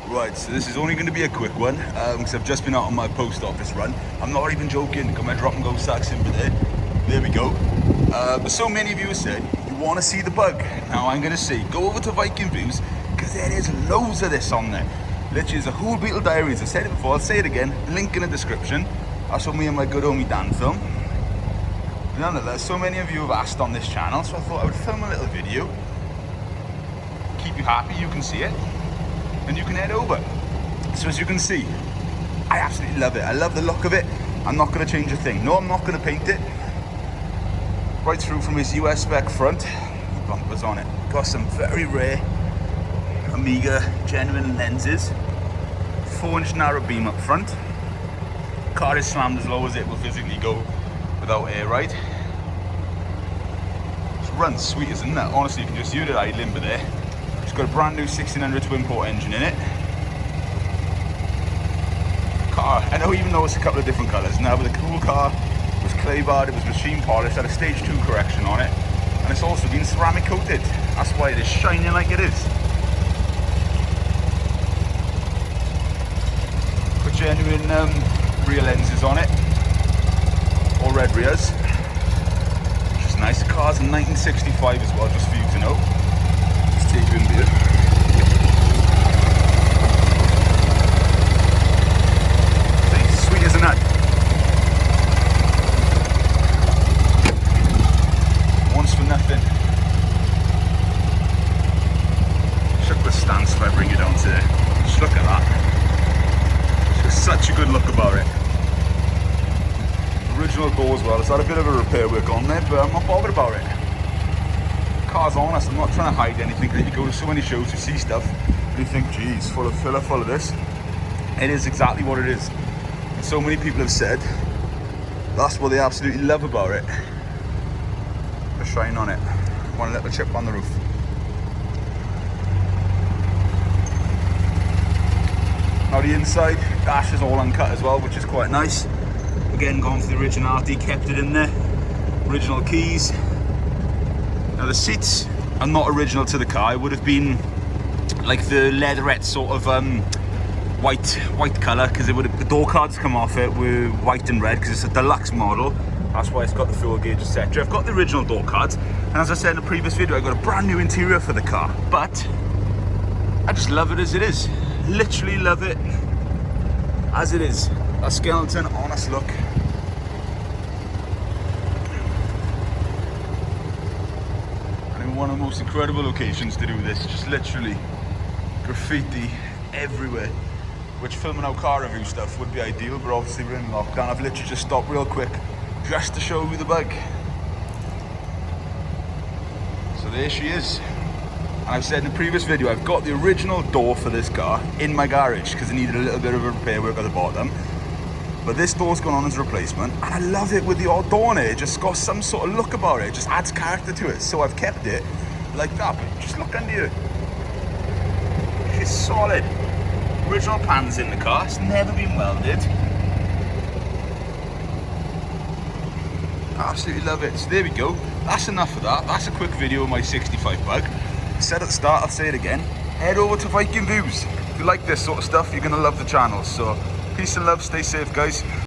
Right, so this is only going to be a quick one because I've just been out on my post office run. I'm not even joking. Got my drop and go sacks in there. There we go. But so many of you have said you want to see the bug. Now I'm going to say go over to Viking Views because there is loads of this on there. Literally, there's a whole Beetle diaries. I've said it before. I'll say it again. Link in the description. That's what me and my good homie Dan film. Nonetheless, so many of you have asked on this channel, so I thought I would film a little video. Keep you happy. You can see it. And you can head over. So as you can see, I absolutely love it. I love the look of it. I'm not going to change a thing. No, I'm not going to paint it. Right through from his US spec front, bumpers on it. Got some very rare Amiga genuine lenses. 4-inch narrow beam up front. Car is slammed as low as it will physically go without air ride. It runs sweet, isn't it? Honestly, you can just hear it idling by there. It's got a brand new 1600 twin port engine in it. Car, I know even though it's a couple of different colours now, but the cool car was clay barred, it was machine polished, had a stage 2 correction on it, and it's also been ceramic coated. That's why it is shining like it is. Got genuine rear lenses on it, all red rears, which is nice. The car's in 1965 as well, just for you to know. Take you in there. See, sweet as a nut. Once for nothing. Shook the stance if I bring you down to there. Just look at that. There's such a good look about it. Original door as well. It's had a bit of a repair work on there, but I'm not bothered about it. Car's honest, I'm not trying to hide anything because you go to so many shows to see stuff and you think, geez, full of filler, full of this. It is exactly what it is. And so many people have said that's what they absolutely love about it. The shine on it. One little chip on the roof. Now the inside, dash is all uncut as well, which is quite nice. Again, gone for the originality, kept it in there. Original keys. Now the seats are not original to the car. It would have been like the leatherette sort of white colour because the door cards come off it were white and red because it's a deluxe model. That's why it's got the fuel gauge, etc. I've got the original door cards, and as I said in the previous video, I got a brand new interior for the car. But I just love it as it is. Literally love it as it is. A skeleton, honest look. One of the most incredible locations to do this, just literally graffiti everywhere, which filming out car review stuff would be ideal, but obviously we're in lockdown. I've literally just stopped real quick just to show you the bug. So there she is. And I've said in the previous video, I've got the original door for this car in my garage because it needed a little bit of a repair work at the bottom. But this door's gone on as a replacement, and I love it with the odd door on it. It just got some sort of look about it. It just adds character to it. So I've kept it like that. But just look under here. It's solid. Original pans in the car. It's never been welded. Absolutely love it. So there we go. That's enough of that. That's a quick video of my 65 bug. I said at the start, I'll say it again. Head over to Viking Views. If you like this sort of stuff, you're going to love the channel. So peace and love, stay safe guys.